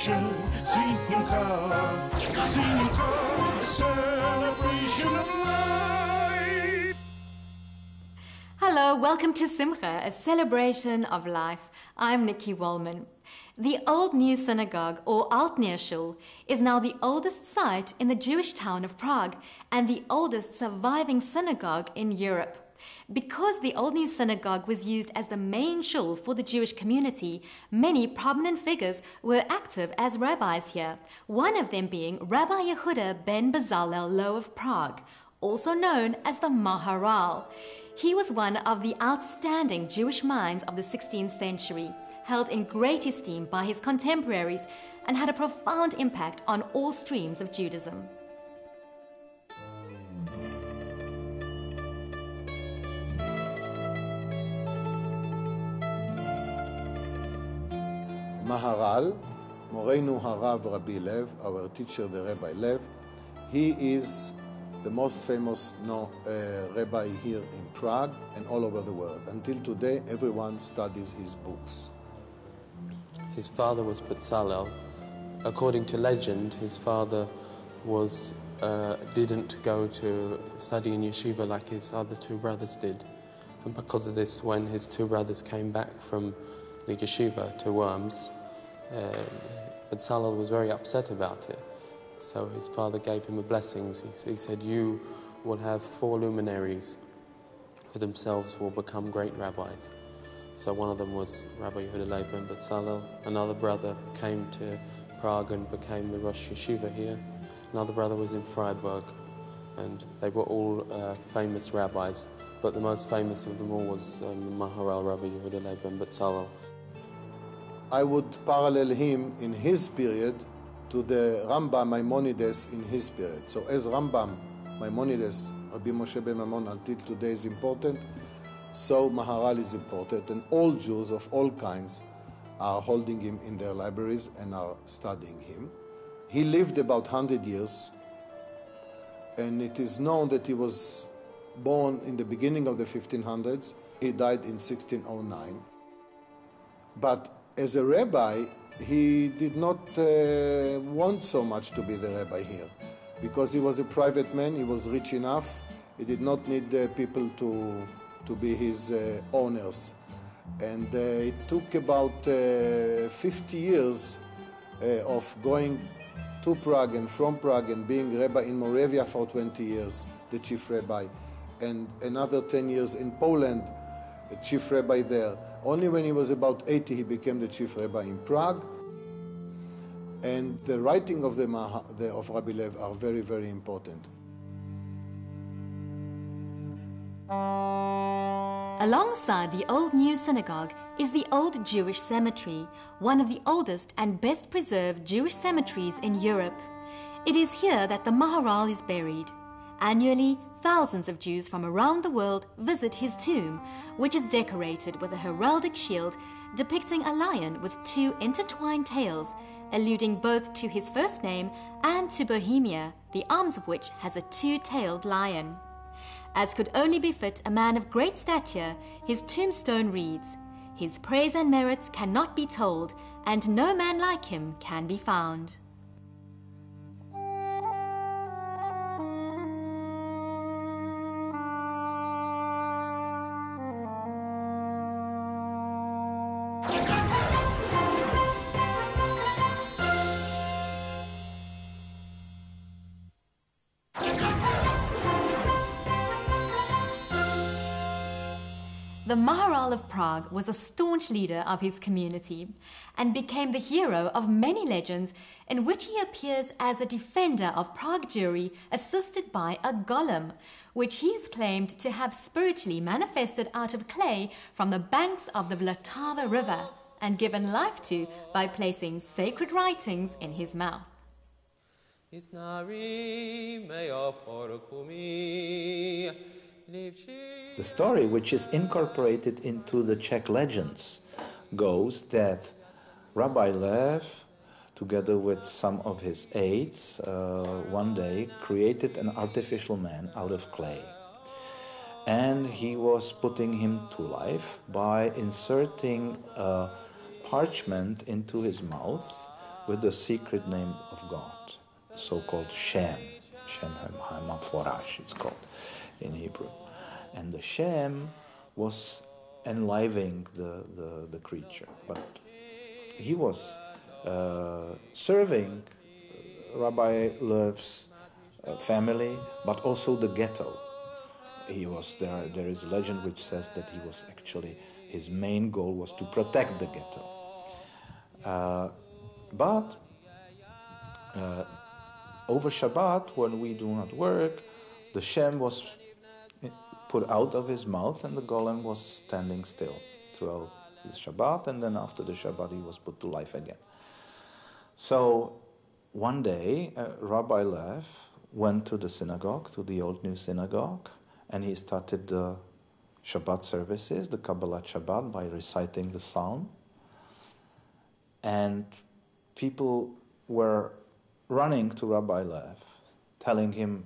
celebration, Simcha, Simcha, celebration of life. Hello, welcome to Simcha, a celebration of life. I'm Nikki Wallman. The Old New Synagogue, or Old New Shul, is now the oldest site in the Jewish town of Prague and the oldest surviving synagogue in Europe. Because the Old New Synagogue was used as the main shul for the Jewish community, many prominent figures were active as rabbis here, one of them being Rabbi Yehuda ben Bezalel Low of Prague, also known as the Maharal. He was one of the outstanding Jewish minds of the 16th century, held in great esteem by his contemporaries, and had a profound impact on all streams of Judaism. Maharal, Moreinu Harav Rabbi Lev, our teacher, the Rabbi Lev, he is the most famous rabbi here in Prague and all over the world. Until today, everyone studies his books. His father was Bezalel. According to legend, his father didn't go to study in yeshiva like his other two brothers did. And because of this, when his two brothers came back from the yeshiva to Worms, Bezalel was very upset about it. So his father gave him a blessing. He said, "You will have 4 luminaries who themselves will become great rabbis." So one of them was Rabbi Yehuda ben Bezalel. Another brother came to Prague and became the Rosh Yeshiva here. Another brother was in Freiburg, and they were all famous rabbis. But the most famous of them all was Maharal Rabbi Yehuda ben Bezalel. I would parallel him in his period to the Rambam Maimonides in his period. So as Rambam, Maimonides, Rabbi Moshe ben Maimon until today is important, so Maharal is important, and all Jews of all kinds are holding him in their libraries and are studying him. He lived about 100 years, and it is known that he was born in the beginning of the 1500s. He died in 1609. But as a rabbi, he did not want so much to be the rabbi here, because he was a private man, he was rich enough, he did not need people to be his owners. And it took about 50 years of going to Prague and from Prague and being rabbi in Moravia for 20 years, the chief rabbi, and another 10 years in Poland, the chief rabbi there. Only when he was about 80, he became the chief rabbi in Prague. And the writing of of Rabbi Lev are very, very important. Alongside the Old New Synagogue is the Old Jewish Cemetery, one of the oldest and best preserved Jewish cemeteries in Europe. It is here that the Maharal is buried. Annually, thousands of Jews from around the world visit his tomb, which is decorated with a heraldic shield depicting a lion with 2 intertwined tails, alluding both to his first name and to Bohemia, the arms of which has a 2-tailed lion. As could only befit a man of great stature, his tombstone reads, "His praise and merits cannot be told, and no man like him can be found." The Maharal of Prague was a staunch leader of his community and became the hero of many legends in which he appears as a defender of Prague Jewry assisted by a golem, which he is claimed to have spiritually manifested out of clay from the banks of the Vltava River and given life to by placing sacred writings in his mouth. The story, which is incorporated into the Czech legends, goes that Rabbi Lev, together with some of his aides, one day created an artificial man out of clay. And he was putting him to life by inserting a parchment into his mouth with the secret name of God, so-called Shem. Shem HaMaforash, it's called in Hebrew. And the Shem was enlivening the creature. But he was serving Rabbi Leuf's family, but also the ghetto. He was there. There is a legend which says that he was actually, his main goal was to protect the ghetto. But over Shabbat, when we do not work, the Shem was put out of his mouth and the golem was standing still throughout the Shabbat, and then after the Shabbat he was put to life again. So one day Rabbi Lev went to the synagogue, to the Old New Synagogue, and he started the Shabbat services, the Kabbalat Shabbat, by reciting the psalm. And people were running to Rabbi Lev, telling him,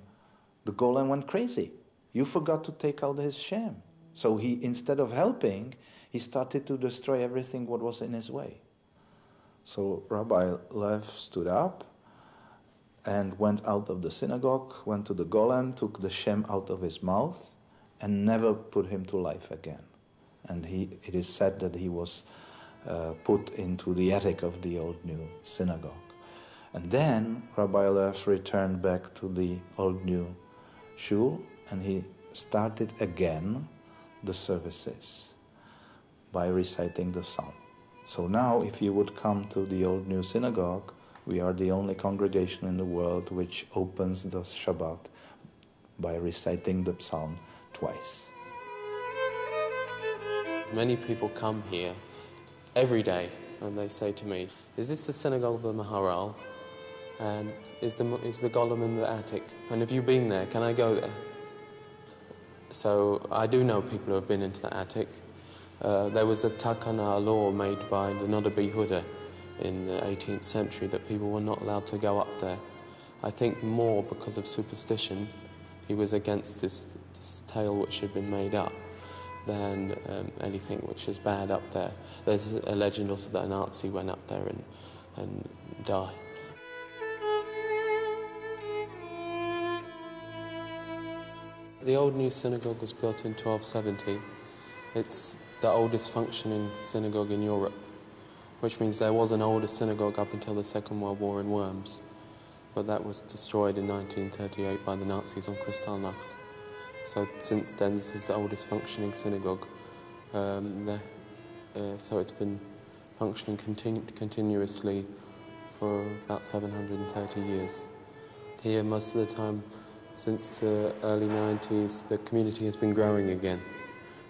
the golem went crazy. You forgot to take out his Shem. So he, instead of helping, he started to destroy everything what was in his way. So Rabbi Lev stood up and went out of the synagogue, went to the golem, took the Shem out of his mouth, and never put him to life again. And it is said that he was put into the attic of the Old New Synagogue. And then Rabbi Lev returned back to the Old New Shul, and he started again the services by reciting the psalm. So now, if you would come to the Old New Synagogue, we are the only congregation in the world which opens the Shabbat by reciting the psalm twice. Many people come here every day and they say to me, is this the synagogue of the Maharal? And is the golem in the attic? And have you been there? Can I go there? So I do know people who have been into the attic. There was a takana, a law made by the Noda Huda in the 18th century that people were not allowed to go up there. I think more because of superstition. He was against this tale which had been made up than anything which is bad up there. There's a legend also that a Nazi went up there and died. The Old New Synagogue was built in 1270. It's the oldest functioning synagogue in Europe, which means there was an older synagogue up until the Second World War in Worms, but that was destroyed in 1938 by the Nazis on Kristallnacht. So since then, this is the oldest functioning synagogue. So it's been functioning continuously for about 730 years. Here, most of the time, since the early 90s, the community has been growing again.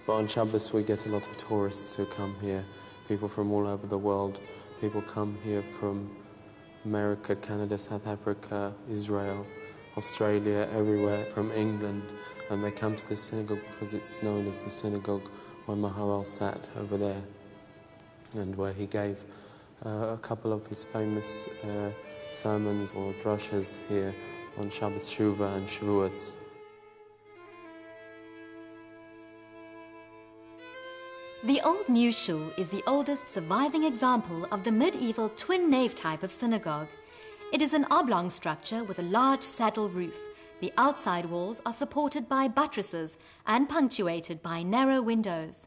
But on Shabbos, we get a lot of tourists who come here, people from all over the world. People come here from America, Canada, South Africa, Israel, Australia, everywhere, from England, and they come to this synagogue because it's known as the synagogue where Maharal sat over there, and where he gave a couple of his famous sermons or drashas here on Shabbos Shuvah and Shavuos. The Old New Shul is the oldest surviving example of the medieval twin-nave type of synagogue. It is an oblong structure with a large saddle roof. The outside walls are supported by buttresses and punctuated by narrow windows.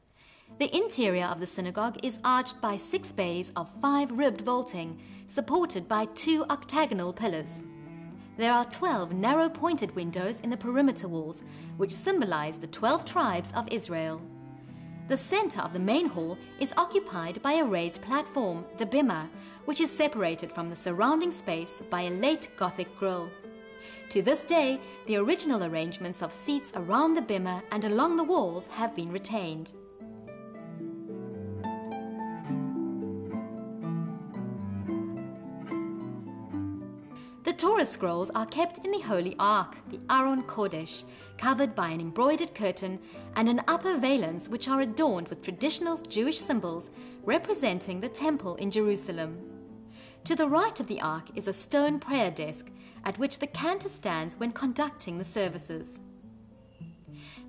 The interior of the synagogue is arched by 6 bays of 5-ribbed vaulting, supported by 2 octagonal pillars. There are 12 narrow-pointed windows in the perimeter walls, which symbolize the 12 tribes of Israel. The center of the main hall is occupied by a raised platform, the bima, which is separated from the surrounding space by a late Gothic grille. To this day, the original arrangements of seats around the bima and along the walls have been retained. The Torah scrolls are kept in the Holy Ark, the Aron Kodesh, covered by an embroidered curtain and an upper valance which are adorned with traditional Jewish symbols representing the temple in Jerusalem. To the right of the Ark is a stone prayer desk at which the cantor stands when conducting the services.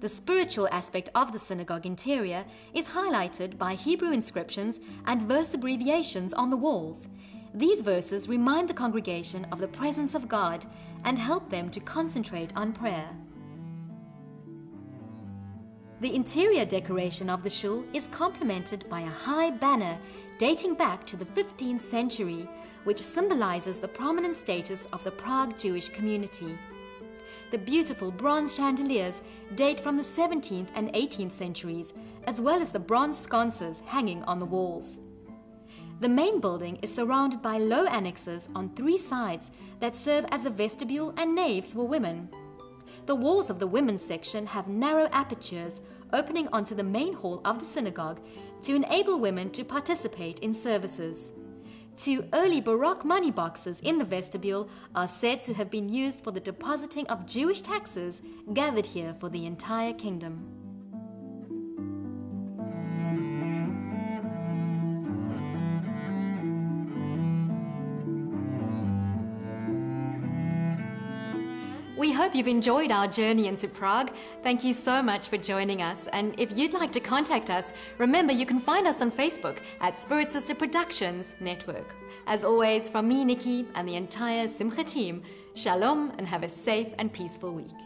The spiritual aspect of the synagogue interior is highlighted by Hebrew inscriptions and verse abbreviations on the walls. These verses remind the congregation of the presence of God and help them to concentrate on prayer. The interior decoration of the shul is complemented by a high banner dating back to the 15th century, which symbolizes the prominent status of the Prague Jewish community. The beautiful bronze chandeliers date from the 17th and 18th centuries, as well as the bronze sconces hanging on the walls. The main building is surrounded by low annexes on 3 sides that serve as a vestibule and naves for women. The walls of the women's section have narrow apertures opening onto the main hall of the synagogue to enable women to participate in services. 2 early Baroque money boxes in the vestibule are said to have been used for the depositing of Jewish taxes gathered here for the entire kingdom. We hope you've enjoyed our journey into Prague. Thank you so much for joining us. And if you'd like to contact us, remember you can find us on Facebook at Spirit Sister Productions Network. As always, from me, Nikki, and the entire Simcha team, shalom and have a safe and peaceful week.